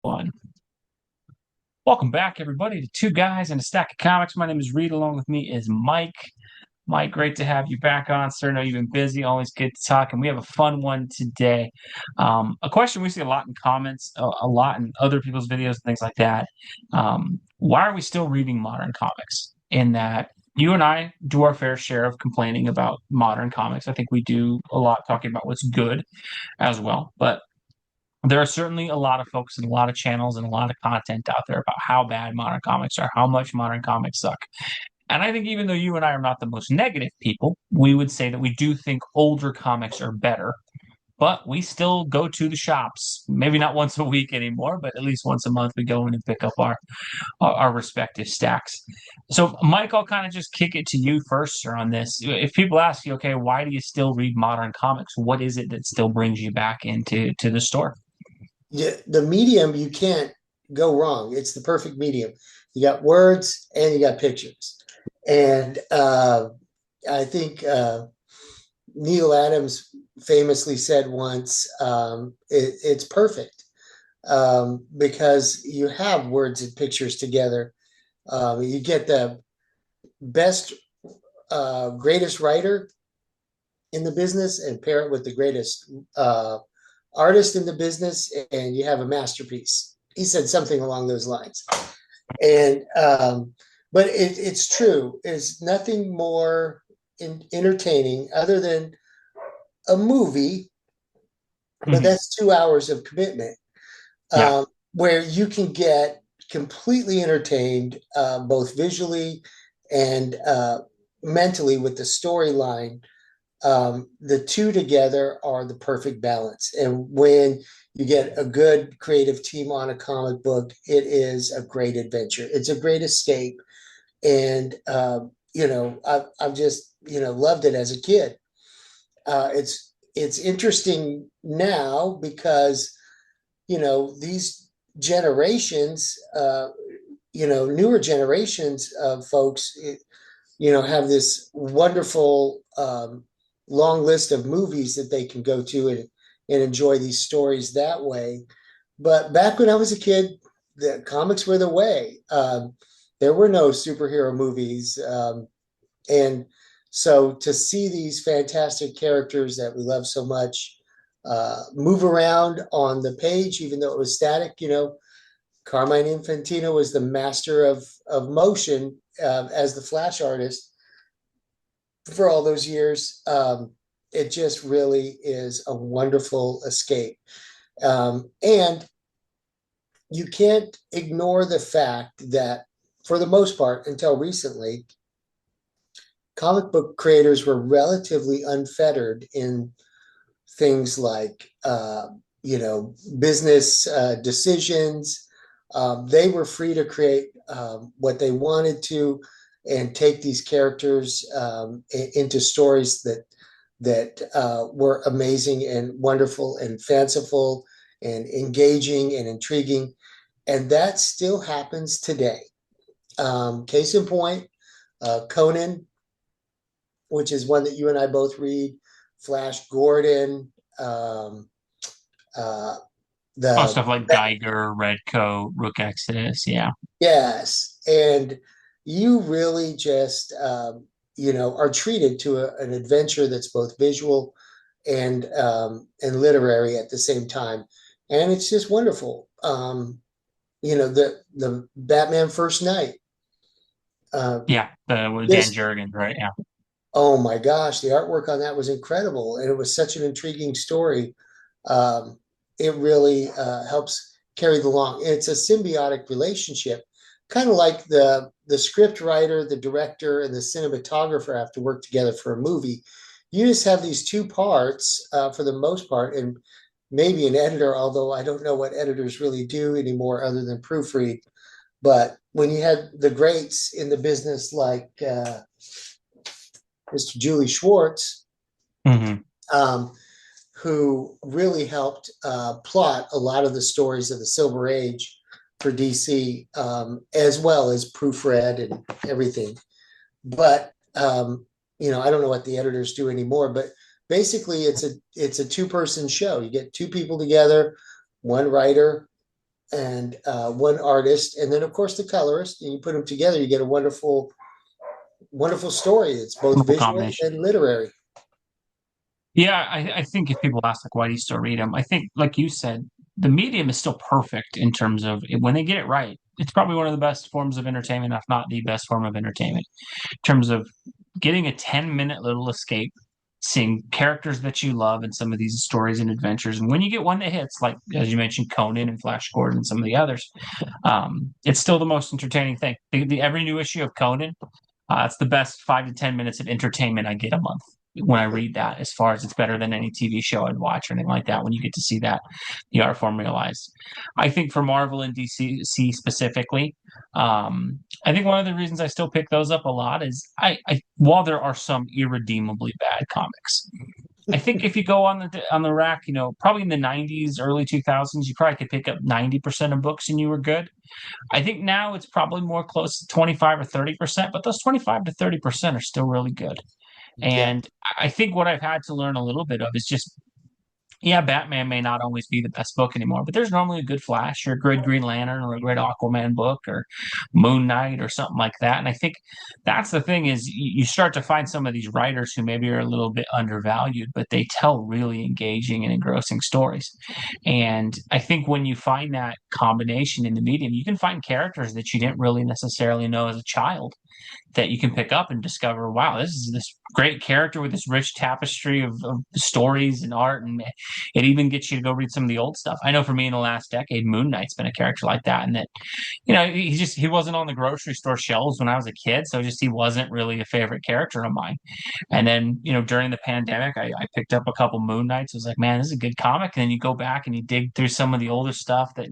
One. Welcome back, everybody, to Two Guys and a Stack of Comics. My name is Reed. Along with me is Mike. Mike, great to have you back on, sir. I know you've been busy. Always good to talk, and we have a fun one today. A question we see a lot in comments, a lot in other people's videos, and things like that. Why are we still reading modern comics? In that you and I do our fair share of complaining about modern comics. I think we do a lot talking about what's good as well, but there are certainly a lot of folks and a lot of channels and a lot of content out there about how bad modern comics are, how much modern comics suck. And I think even though you and I are not the most negative people, we would say that we do think older comics are better. But we still go to the shops, maybe not once a week anymore, but at least once a month we go in and pick up our respective stacks. So, Mike, I'll kind of just kick it to you first, sir, on this. If people ask you, okay, why do you still read modern comics? What is it that still brings you back into the store? Yeah, the medium, you can't go wrong. It's the perfect medium. You got words and you got pictures. And I think Neil Adams famously said once, it's perfect because you have words and pictures together. You get the best, greatest writer in the business and pair it with the greatest artist in the business, and you have a masterpiece. He said something along those lines. And but it's true. There's nothing more entertaining other than a movie, but Mhm. that's 2 hours of commitment, Yeah. where you can get completely entertained, both visually and mentally with the storyline. The two together are the perfect balance. And when you get a good creative team on a comic book, it is a great adventure. It's a great escape. And, I've just, loved it as a kid. It's interesting now because, these generations, newer generations of folks, have this wonderful long list of movies that they can go to and enjoy these stories that way. But back when I was a kid, the comics were the way. There were no superhero movies. And so to see these fantastic characters that we love so much move around on the page, even though it was static, Carmine Infantino was the master of motion as the Flash artist for all those years. It just really is a wonderful escape. And you can't ignore the fact that, for the most part, until recently, comic book creators were relatively unfettered in things like, business decisions. They were free to create what they wanted to and take these characters into stories that were amazing and wonderful and fanciful and engaging and intriguing. And that still happens today. Case in point, Conan, which is one that you and I both read, Flash Gordon, uh, Oh, the stuff like Geiger, Redcoat, Rook Exodus. Yeah. yes, and you really just are treated to an adventure that's both visual and literary at the same time, and it's just wonderful. The Batman First Night, uh, Yeah. With Dan just Jurgens, right? Yeah. oh my gosh, the artwork on that was incredible, and it was such an intriguing story. It really helps carry the along. It's a symbiotic relationship, kind of like the script writer, the director, and the cinematographer have to work together for a movie. You just have these two parts for the most part, and maybe an editor, although I don't know what editors really do anymore other than proofread. But when you had the greats in the business like Mr. Julie Schwartz, Hmm. um, who really helped plot a lot of the stories of the Silver Age for DC, as well as proofread and everything. But I don't know what the editors do anymore. But basically, it's a two-person show. You get two people together, one writer, and one artist, and then of course the colorist, and you put them together, you get a wonderful, wonderful story. It's both Wonderful visual combination. and literary. Yeah, I think if people ask like why do you still read them, I think like you said, the medium is still perfect in terms of when they get it right. It's probably one of the best forms of entertainment, if not the best form of entertainment, in terms of getting a 10-minute little escape, seeing characters that you love in some of these stories and adventures. And when you get one that hits, like as you mentioned, Conan and Flash Gordon and some of the others, it's still the most entertaining thing. Every new issue of Conan, it's the best 5 to 10 minutes of entertainment I get a month when I read that. As far as it's better than any TV show I'd watch or anything like that. When you get to see that the art form realized, I think for Marvel and DC specifically, I think one of the reasons I still pick those up a lot is while there are some irredeemably bad comics, I think if you go on the rack, probably in the '90s, early 2000s, you probably could pick up 90% of books and you were good. I think now it's probably more close to 25 or 30%, but those 25 to 30% are still really good. Yeah. And I think what I've had to learn a little bit of is just, yeah, Batman may not always be the best book anymore, but there's normally a good Flash or a good Green Lantern or a great Aquaman book or Moon Knight or something like that. And I think that's the thing is you start to find some of these writers who maybe are a little bit undervalued, but they tell really engaging and engrossing stories. And I think when you find that combination in the medium, you can find characters that you didn't really necessarily know as a child that you can pick up and discover, wow, this is this great character with this rich tapestry of stories and art, and it even gets you to go read some of the old stuff. I know for me in the last decade, Moon Knight's been a character like that, and that he wasn't on the grocery store shelves when I was a kid, so just he wasn't really a favorite character of mine. And then, during the pandemic, I picked up a couple Moon Knights. I was like, man, this is a good comic. And then you go back and you dig through some of the older stuff that,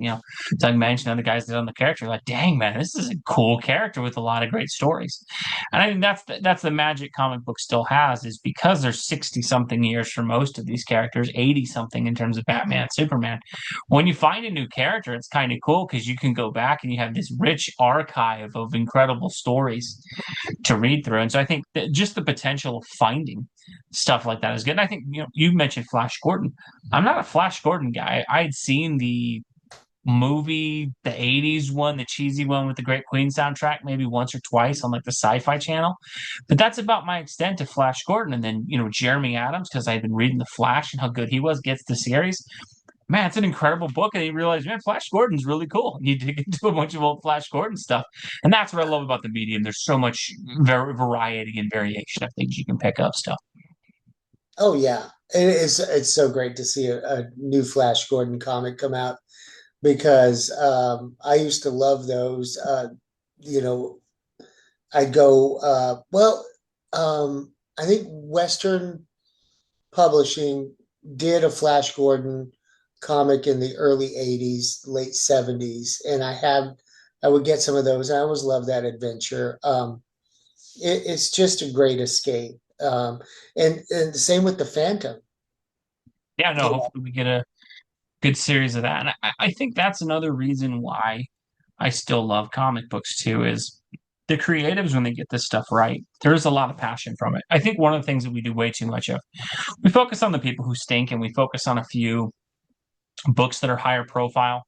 Doug mentioned, other guys did on the character. You're like, dang, man, this is a cool character with a lot of great stories. And I think that's the magic comic book still has is because there's 60 something years for most of these characters, 80 something in terms of Batman, Superman. When you find a new character, it's kind of cool because you can go back and you have this rich archive of incredible stories to read through. And so I think that just the potential of finding stuff like that is good. And I think, you mentioned Flash Gordon. I'm not a Flash Gordon guy. I had seen the movie, the 80s one, the cheesy one with the Great Queen soundtrack, maybe once or twice on like the Sci-Fi Channel. But that's about my extent of Flash Gordon. And then, Jeremy Adams, because I've been reading The Flash and how good he was, gets the series. Man, it's an incredible book. And you realize, man, Flash Gordon's really cool. And you dig into a bunch of old Flash Gordon stuff. And that's what I love about the medium. There's so much variety and variation of things you can pick up stuff. Oh yeah. It's so great to see a new Flash Gordon comic come out because I used to love those. You know, I go I think Western Publishing did a Flash Gordon comic in the early 80s, late 70s, and I would get some of those. I always love that adventure. It's just a great escape. And the same with the Phantom. Yeah, no, You know, hopefully we get a good series of that. And I think that's another reason why I still love comic books too, is the creatives, when they get this stuff right, there's a lot of passion from it. I think one of the things that we do way too much of, we focus on the people who stink and we focus on a few books that are higher profile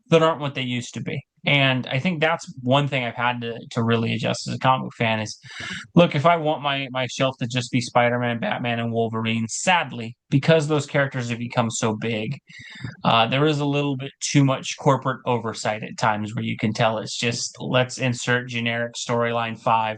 that aren't what they used to be. And I think that's one thing I've had to really adjust as a comic book fan is look, if I want my shelf to just be Spider-Man, Batman, and Wolverine, sadly, because those characters have become so big, there is a little bit too much corporate oversight at times where you can tell it's just let's insert generic storyline 5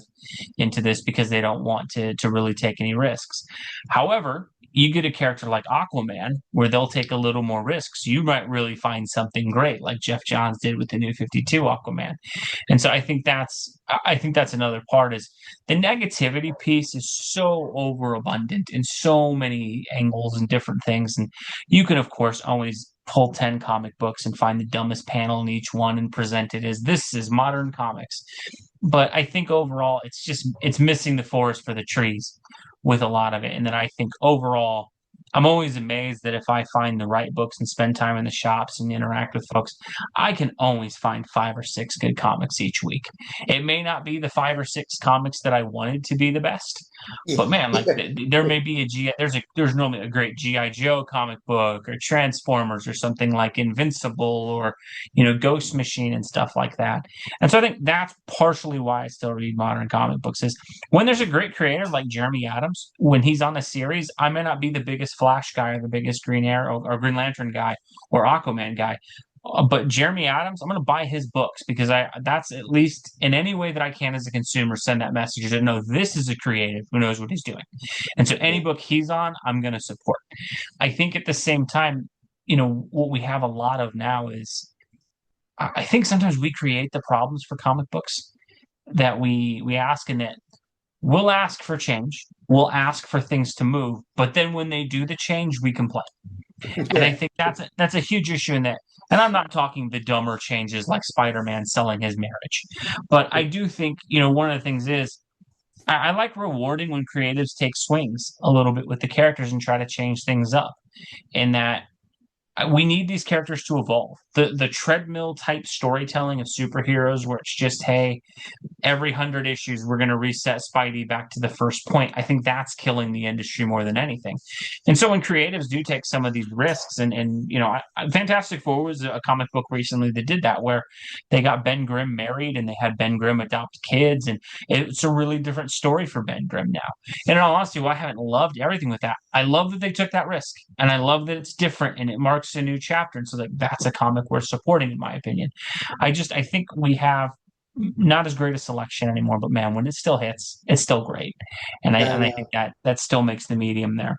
into this because they don't want to really take any risks. However, you get a character like Aquaman where they'll take a little more risks. You might really find something great, like Jeff Johns did with the New 52 Aquaman. And so I think that's another part is the negativity piece is so overabundant in so many angles and different things. And you can of course always pull 10 comic books and find the dumbest panel in each one and present it as this is modern comics. But I think overall it's missing the forest for the trees with a lot of it. And then I think overall I'm always amazed that if I find the right books and spend time in the shops and interact with folks, I can always find 5 or 6 good comics each week. It may not be the 5 or 6 comics that I wanted to be the best, but man, like Yeah. there may be there's normally a great GI Joe comic book or Transformers or something like Invincible or Ghost Machine and stuff like that. And so I think that's partially why I still read modern comic books is when there's a great creator like Jeremy Adams, when he's on a series, I may not be the biggest Flash guy or the biggest Green Arrow or Green Lantern guy or Aquaman guy. But Jeremy Adams, I'm going to buy his books because that's at least in any way that I can as a consumer send that message that no, this is a creative who knows what he's doing. And so any book he's on, I'm going to support. I think at the same time, what we have a lot of now is I think sometimes we create the problems for comic books that we ask and that we'll ask for change. We'll ask for things to move, but then when they do the change, we complain. And I Yeah. think that's a huge issue in that. And I'm not talking the dumber changes like Spider-Man selling his marriage, but I do think one of the things is I like rewarding when creatives take swings a little bit with the characters and try to change things up. And that we need these characters to evolve. The treadmill type storytelling of superheroes, where it's just hey, every 100 issues we're going to reset Spidey back to the first point. I think that's killing the industry more than anything. And so when creatives do take some of these risks, and Fantastic Four was a comic book recently that did that, where they got Ben Grimm married and they had Ben Grimm adopt kids, and it's a really different story for Ben Grimm now. And in all honesty, I haven't loved everything with that. I love that they took that risk, and I love that it's different and it marks a new chapter. And so that's a comic worth supporting, in my opinion. I think we have not as great a selection anymore, but man, when it still hits, it's still great. And I think know. that still makes the medium there.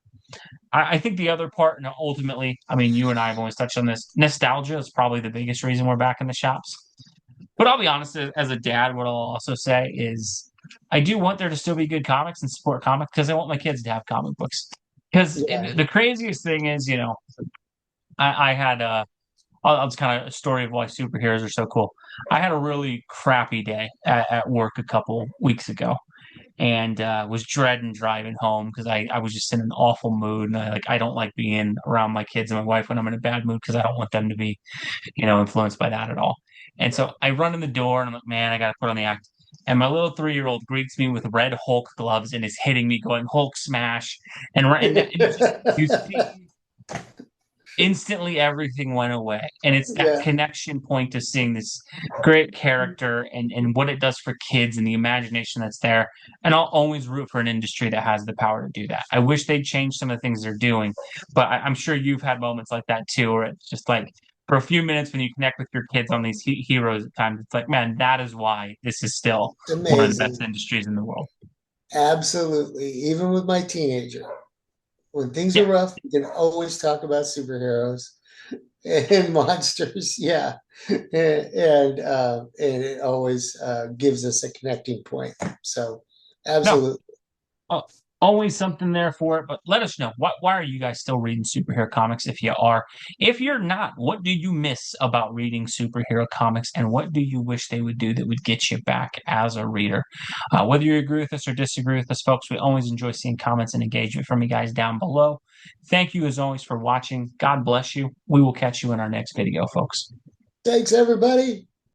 I think the other part, and ultimately, I mean, you and I have always touched on this. Nostalgia is probably the biggest reason we're back in the shops. But I'll be honest, as a dad, what I'll also say is I do want there to still be good comics and support comics because I want my kids to have comic books. Because Yeah. the craziest thing is, I had I'll just kind of a story of why superheroes are so cool. I had a really crappy day at work a couple weeks ago, and was dreading driving home because I was just in an awful mood, and I don't like being around my kids and my wife when I'm in a bad mood because I don't want them to be influenced by that at all. And so I run in the door and I'm like, man, I got to put on the act. And my little 3-year-old greets me with red Hulk gloves and is hitting me, going Hulk smash, and it's just you see instantly everything went away, and it's that Yeah. connection point to seeing this great character and what it does for kids and the imagination that's there. And I'll always root for an industry that has the power to do that. I wish they'd change some of the things they're doing, but I'm sure you've had moments like that too, where it's just like for a few minutes when you connect with your kids on these heroes at times, it's like, man, that is why this is still one of the best Amazing. industries in the world. Absolutely. Even with my teenager, when things are Yeah. rough, we can always talk about superheroes and monsters. Yeah. And it always gives us a connecting point. So, No, absolutely. uh, always something there for it. But let us know why are you guys still reading superhero comics if you are? If you're not, what do you miss about reading superhero comics, and what do you wish they would do that would get you back as a reader? Whether you agree with us or disagree with us, folks, we always enjoy seeing comments and engagement from you guys down below. Thank you as always for watching. God bless you. We will catch you in our next video, folks. Thanks, everybody.